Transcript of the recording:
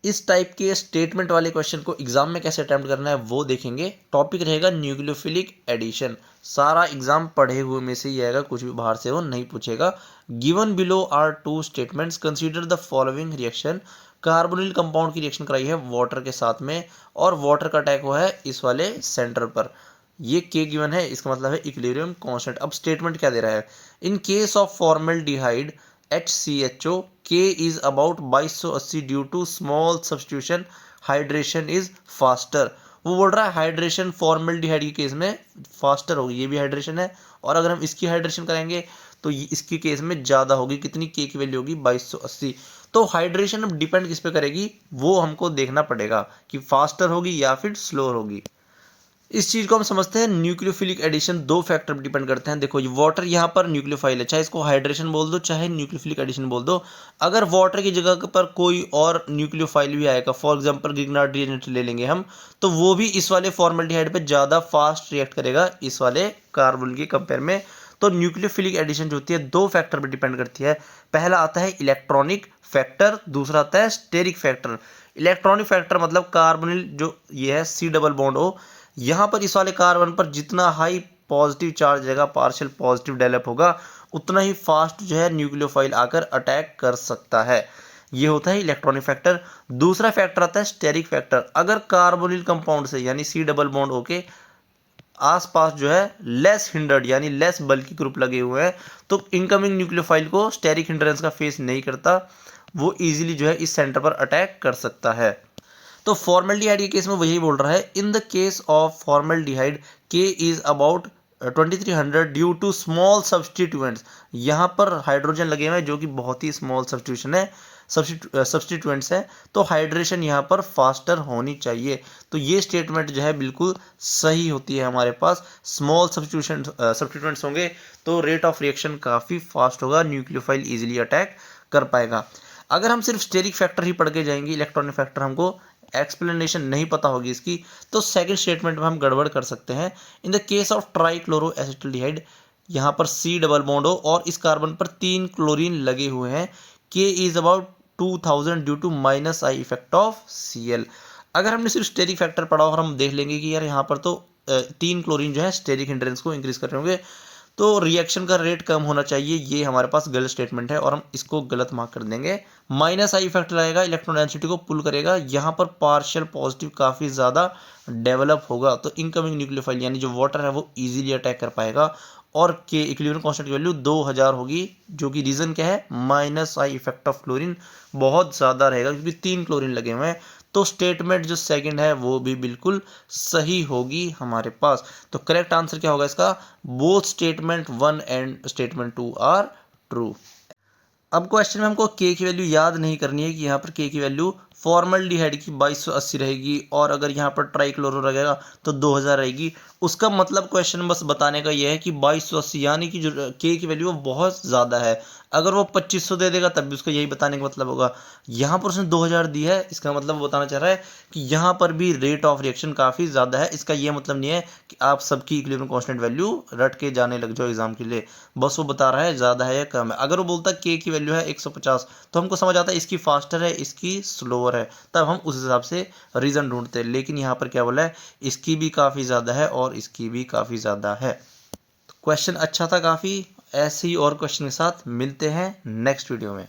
इस टाइप के स्टेटमेंट वाले क्वेश्चन को एग्जाम में कैसे अटेम्प्ट करना है वो देखेंगे। टॉपिक रहेगा न्यूक्लियोफिलिक एडिशन। सारा एग्जाम पढ़े हुए में से ही आएगा, कुछ भी बाहर से वो नहीं पूछेगा। Given below are two statements, consider the following reaction. Carbonyl compound की रिएक्शन कराई है वाटर के साथ में, और वाटर का अटैक हुआ है इस वाले सेंटर पर। ये के गिवन है, इसका मतलब है इक्विलिब्रियम कांस्टेंट। अब स्टेटमेंट क्या दे रहा है, in case of formaldehyde HCHO K is about 2280 due to small substitution, hydration is faster. वो बोल रहा है हाइड्रेशन फॉर्मल्डिहाइड के केस में फास्टर होगी, ये भी हाइड्रेशन है, और अगर हम इसकी हाइड्रेशन करेंगे तो इसके केस में ज़्यादा होगी। कितनी के की वैल्यू होगी 2280। तो हाइड्रेशन अब डिपेंड किस पे करेगी वो हमको देखना पड़ेगा कि फास्टर होगी या फिर स्लोअर होगी। इस चीज को हम समझते हैं न्यूक्लियोफिलिक एडिशन दो फैक्टर पर डिपेंड करते हैं। देखो ये वाटर यहाँ पर न्यूक्लियोफाइल है, चाहे इसको हाइड्रेशन बोल दो चाहे न्यूक्लियोफिलिक एडिशन बोल दो। अगर वाटर की जगह पर कोई और न्यूक्लियोफाइल भी आएगा, फॉर एग्जांपल गिगनार्ड रिएजेंट ले लेंगे हम, तो वो भी इस वाले फॉर्मल्डिहाइड पे ज़्यादा फास्ट रिएक्ट करेगा इस वाले कार्बन के कंपेयर में। तो न्यूक्लियोफिलिक एडिशन जो होती है दो फैक्टर पर डिपेंड करती है। पहला आता है इलेक्ट्रॉनिक फैक्टर, दूसरा आता है स्टेरिक फैक्टर। इलेक्ट्रॉनिक फैक्टर मतलब कार्बोनिल जो ये है C डबल बॉन्ड O, यहाँ पर इस वाले कार्बन पर जितना हाई पॉजिटिव चार्ज रहेगा, पार्शियल पॉजिटिव डेवलप होगा, उतना ही फास्ट जो है न्यूक्लियोफाइल आकर अटैक कर सकता है। ये होता है इलेक्ट्रॉनिक फैक्टर। दूसरा फैक्टर आता है स्टेरिक फैक्टर। अगर कार्बोनिल कंपाउंड से यानी C डबल बॉन्ड O के आसपास जो है लेस हिंडर्ड यानी लेस बल्कि ग्रुप लगे हुए हैं, तो इनकमिंग न्यूक्लियोफाइल को स्टेरिक हिंड्रेंस का फेस नहीं करता, वो इजीली जो है इस सेंटर पर अटैक कर सकता है। तो फॉर्मल्डिहाइड के केस में वही बोल रहा है, in the case of formaldehyde K is about 2300 due to small substituents. यहाँ पर हाइड्रोजन लगे हुए हैं जो कि बहुत ही स्मॉल सब्सटीट्यूशन है, सब्सटीट्यूएंट्स है, तो हाइड्रेशन यहाँ पर फास्टर होनी चाहिए। तो ये स्टेटमेंट जो है बिल्कुल सही होती है। हमारे पास स्मॉल सब्सटीट्यूएंट्स होंगे तो रेट ऑफ रिएक्शन काफ़ी फास्ट होगा, न्यूक्लियोफाइल इजीली अटैक कर पाएगा। अगर हम सिर्फ स्टेरिक फैक्टर ही पढ़ के जाएंगे, इलेक्ट्रॉनिक फैक्टर हमको एक्सप्लेनेशन नहीं पता होगी इसकी, तो सेकंड स्टेटमेंट में हम गड़बड़ कर सकते हैं। In the case of trichloroacetaldehyde, यहाँ पर C डबल बॉन्ड हो और इस कार्बन पर 3 क्लोरीन लगे हुए हैं, K is about 2000 due to -I effect of Cl। अगर हमने सिर्फ स्टेरिक फैक्टर पढ़ा और हम देख लेंगे कि यार यहाँ पर तो 3 क्लोरीन जो है स्टेरिक हिंड्रेंस को इंक्रीज कर रहे होंगे, तो रिएक्शन का रेट कम होना चाहिए, ये हमारे पास गलत स्टेटमेंट है और हम इसको गलत मार्क कर देंगे। -I इफेक्ट लगेगा, इलेक्ट्रॉन डेंसिटी को पुल करेगा, यहाँ पर पार्शियल पॉजिटिव काफ़ी ज़्यादा डेवलप होगा, तो इनकमिंग न्यूक्लियोफाइल यानी जो वाटर है वो इजीली अटैक कर पाएगा। और के इक्विलिब्रियम कांस्टेंट की वैल्यू 2000 होगी, जो कि रीज़न क्या है, -I इफेक्ट ऑफ क्लोरीन बहुत ज़्यादा रहेगा क्योंकि 3 क्लोरीन लगे हुए हैं। तो स्टेटमेंट जो सेकंड है वो भी बिल्कुल सही होगी हमारे पास। तो करेक्ट आंसर क्या होगा इसका, both statement 1 and statement 2 are true. अब क्वेश्चन में हमको के की वैल्यू याद नहीं करनी है कि यहाँ पर के की वैल्यू फॉर्मल्डिहाइड की 2280 रहेगी और अगर यहाँ पर ट्राइक्लोरो रहेगा तो 2000 रहेगी। उसका मतलब क्वेश्चन बस बताने का यह है कि 2280 यानी कि जो के की वैल्यू वो बहुत ज़्यादा है। अगर वो 2500 दे देगा तब भी उसका यही बताने का मतलब होगा। यहाँ पर उसने 2000 दी है, इसका मतलब वो बताना चाह रहा है कि यहाँ पर भी रेट ऑफ रिएक्शन काफ़ी ज़्यादा है। इसका ये मतलब नहीं है कि आप सबकी इक्विलिब्रियम कांस्टेंट वैल्यू रट के जाने लग जाओ एग्जाम के लिए, बस वो बता रहा है ज़्यादा है या कम है। अगर वो बोलता के की वैल्यू है 150 तो हमको समझ आता है इसकी फास्टर है इसकी स्लोअर है, तब हम उस हिसाब से रीज़न ढूंढते हैं। लेकिन यहाँ पर क्या बोला है, इसकी भी काफ़ी ज़्यादा है और इसकी भी काफ़ी ज़्यादा है। तो क्वेश्चन अच्छा था काफ़ी। ऐसे ही और क्वेश्चन के साथ मिलते हैं नेक्स्ट वीडियो में।